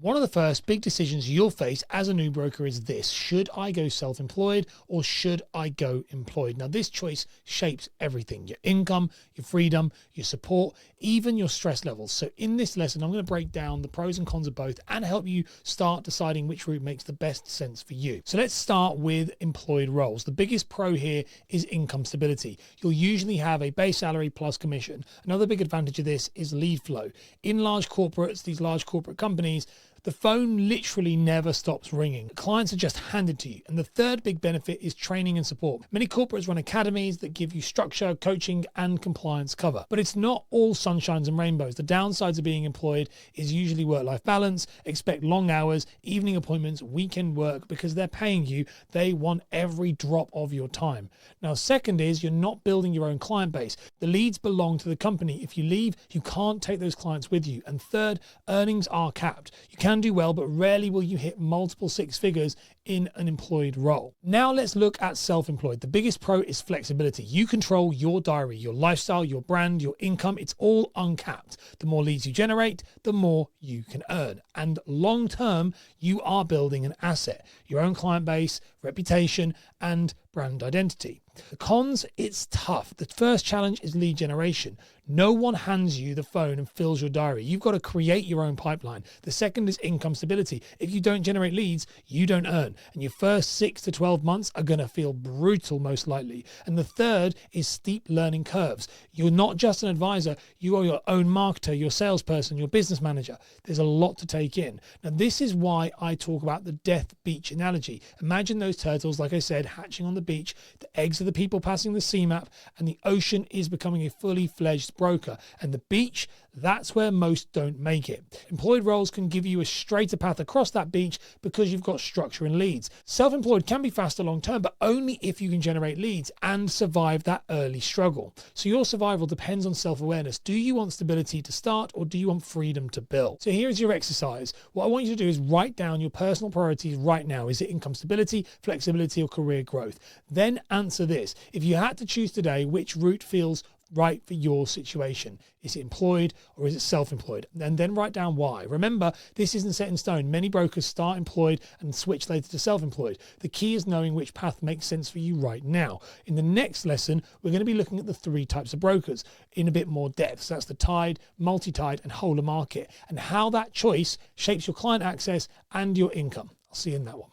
One of the first big decisions you'll face as a new broker is this: should I go self-employed or should I go employed? Now, this choice shapes everything: your income, your freedom, your support, even your stress levels. So in this lesson, I'm going to break down the pros and cons of both and help you start deciding which route makes the best sense for you. So let's start with employed roles. The biggest pro here is income stability. You'll usually have a base salary plus commission. Another big advantage of this is lead flow. In large corporates, these large corporate companies, the phone literally never stops ringing. Clients are just handed to you. And the third big benefit is training and support. Many corporates run academies that give you structure, coaching, and compliance cover. But it's not all sunshines and rainbows. The downsides of being employed is usually work-life balance, expect long hours, evening appointments, weekend work. Because they're paying you, they want every drop of your time. Now, second is you're not building your own client base. The leads belong to the company. If you leave, you can't take those clients with you. And third, earnings are capped. You can do well, but rarely will you hit multiple six figures in an employed role. Now let's look at self-employed. The biggest pro is flexibility. You control your diary, your lifestyle, your brand, your income. It's all uncapped. The more leads you generate, the more you can earn. And long term, you are building an asset: your own client base, reputation, and brand identity. The cons, it's tough. The first challenge is lead generation. No one hands you the phone and fills your diary. You've got to create your own pipeline. The second is income stability. If you don't generate leads, you don't earn. And your first 6 to 12 months are going to feel brutal, most likely. And the third is steep learning curves. You're not just an advisor. You are your own marketer, your salesperson, your business manager. There's a lot to take in. Now, this is why I talk about the death beach analogy. Imagine those turtles, like I said, hatching on the beach. The eggs are the people passing the CMAP, and the ocean is becoming a fully fledged broker. And the beach, that's where most don't make it. Employed roles can give you a straighter path across that beach because you've got structure and leads. Self-employed can be faster long term, but only if you can generate leads and survive that early struggle. So your survival depends on self-awareness. Do you want stability to start, or do you want freedom to build? So here's your exercise. What I want you to do is write down your personal priorities right now. Is it income stability, flexibility, or career growth? Then answer this: if you had to choose today, which route feels right for your situation? Is it employed or is it self-employed? And then write down why. Remember, this isn't set in stone. Many brokers start employed and switch later to self-employed. The key is knowing which path makes sense for you right now. In the next lesson, we're going to be looking at the 3 types of brokers in a bit more depth. So that's the tied, multi-tied, and whole of market, and how that choice shapes your client access and your income. I'll see you in that one.